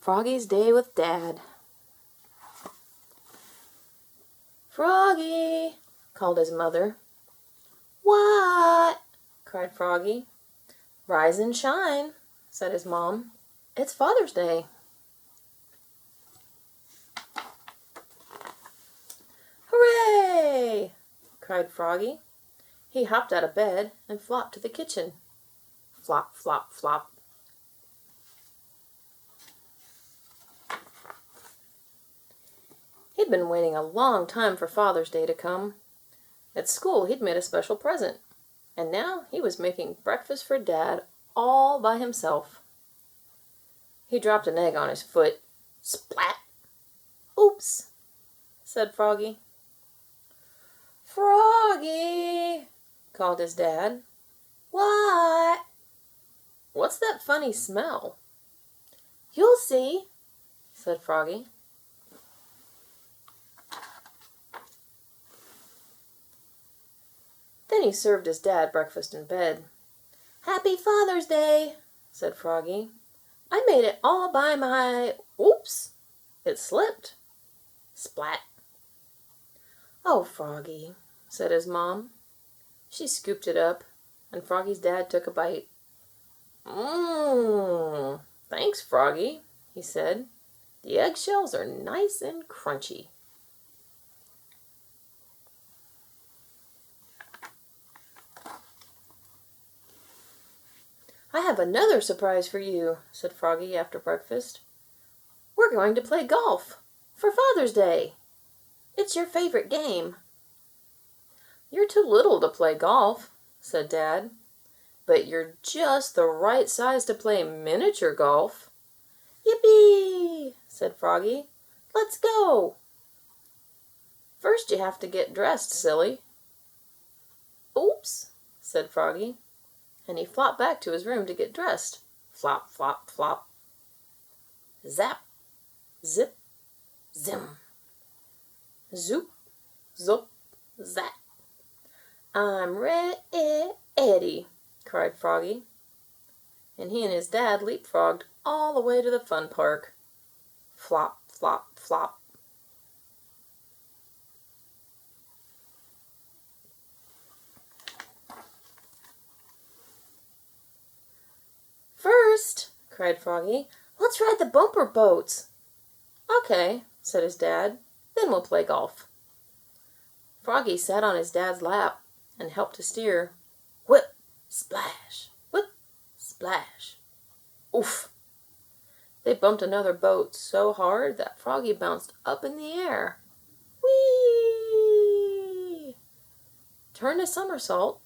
Froggy's Day with Dad. "Froggy!" called his mother. "What?" cried Froggy. "Rise and shine," said his mom. "It's Father's Day." "Hooray!" cried Froggy. He hopped out of bed and flopped to the kitchen. Flop, flop, flop. He'd been waiting a long time for Father's Day to come. At school he'd made a special present, and now he was making breakfast for Dad all by himself. He dropped an egg on his foot. Splat! "Oops!" said Froggy. "Froggy!" called his dad. "What?" "What's that funny smell?" "You'll see," said Froggy. Then he served his dad breakfast in bed. "Happy Father's Day," said Froggy. "I made it all by my—" Oops! It slipped. Splat! "Oh, Froggy," said his mom. She scooped it up, and Froggy's dad took a bite. Thanks, Froggy," he said. "The eggshells are nice and crunchy." "I have another surprise for you," said Froggy after breakfast. "We're going to play golf for Father's Day. It's your favorite game." "You're too little to play golf," said Dad. "But you're just the right size to play miniature golf." "Yippee!" said Froggy. "Let's go." "First you have to get dressed, silly." "Oops," said Froggy, and he flopped back to his room to get dressed. Flop, flop, flop. Zap, zip, zim. Zoop, zoop, zap. "I'm ready," cried Froggy, and he and his dad leapfrogged all the way to the fun park. Flop, flop, flop. "First," cried Froggy, "let's ride the bumper boats." "Okay," said his dad, "then we'll play golf." Froggy sat on his dad's lap and helped to steer. Whip, splash, whip, splash. Oof! They bumped another boat so hard that Froggy bounced up in the air. Whee! Turned a somersault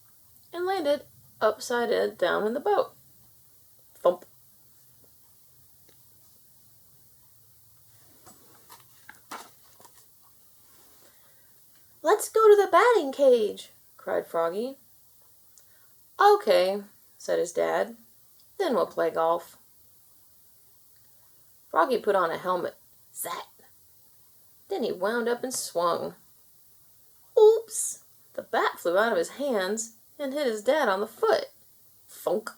and landed upside down in the boat. Thump! "Let's go to the batting cage," cried Froggy. "Okay," said his dad, "then we'll play golf." Froggy put on a helmet. Zat! Then he wound up and swung. Oops! The bat flew out of his hands and hit his dad on the foot. Thunk!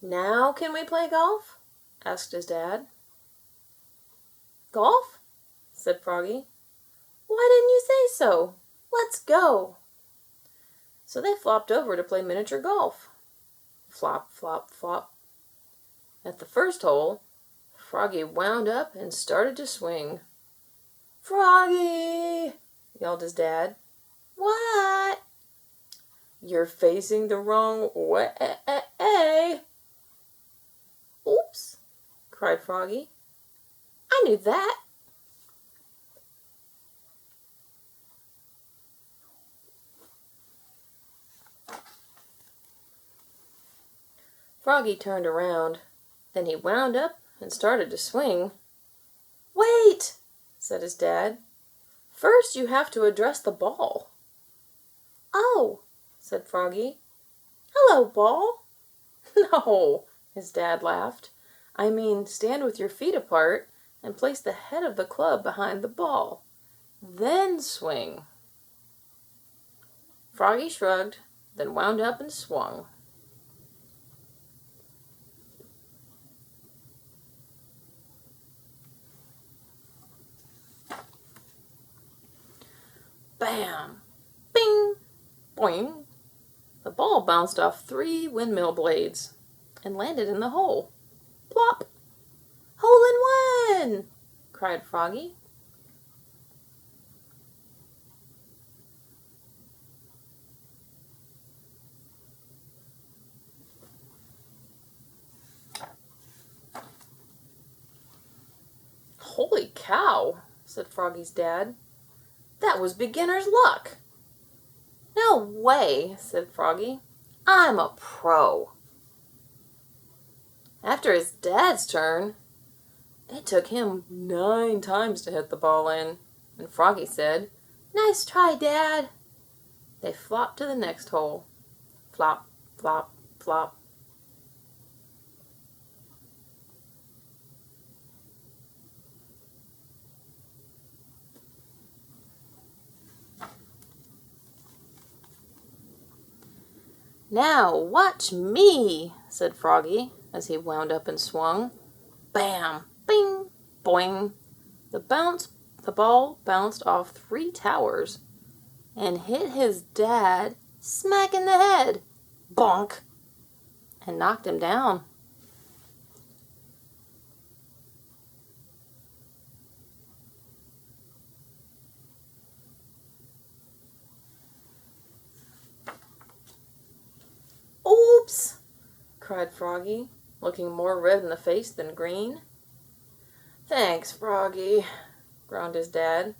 "Now can we play golf?" asked his dad. "Golf?" said Froggy. "Why didn't you say so? Let's go." So they flopped over to play miniature golf. Flop, flop, flop. At the first hole, Froggy wound up and started to swing. "Froggy!" yelled his dad. "What?" "You're facing the wrong way." "Oops!" cried Froggy. "I knew that." Froggy turned around. Then he wound up and started to swing. "Wait!" said his dad. "First you have to address the ball." "Oh," said Froggy. "Hello, ball." "No," his dad laughed. "I mean, stand with your feet apart and place the head of the club behind the ball. Then swing." Froggy shrugged, then wound up and swung. Bam! Bing! Boing! The ball bounced off 3 windmill blades and landed in the hole. Plop! Hole in one! Cried Froggy. Holy cow, said Froggy's dad. That was beginner's luck. No way, said Froggy. I'm a pro. After his dad's turn, it took him 9 times to hit the ball in, and Froggy said, Nice try, Dad. They flopped to the next hole. Flop, flop, flop. Now watch me, said Froggy as he wound up and swung. Bam! Bing! Boing! The ball bounced off 3 towers and hit his dad smack in the head. Bonk! And knocked him down. Oops! Cried Froggy, looking more red in the face than green. Thanks, Froggy, groaned his dad,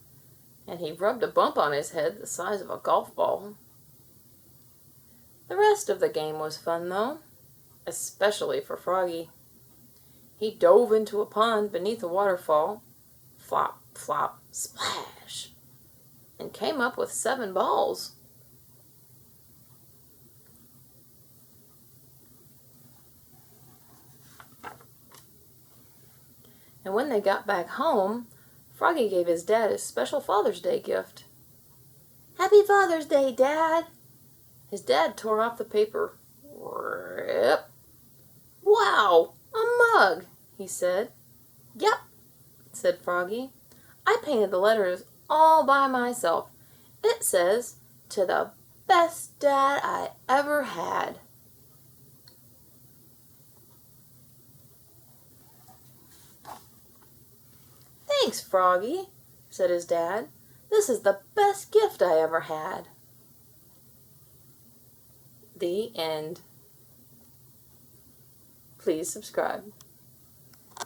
and he rubbed a bump on his head the size of a golf ball. The rest of the game was fun, though, especially for Froggy. He dove into a pond beneath a waterfall, flop, flop, splash, and came up with 7 balls. And when they got back home, Froggy gave his dad his special Father's Day gift. Happy Father's Day, Dad! His dad tore off the paper. Rip! Wow, a mug, he said. Yep, said Froggy. I painted the letters all by myself. It says, to the best dad I ever had. Thanks, Froggy, said his dad. This is the best gift I ever had. The end. Please subscribe.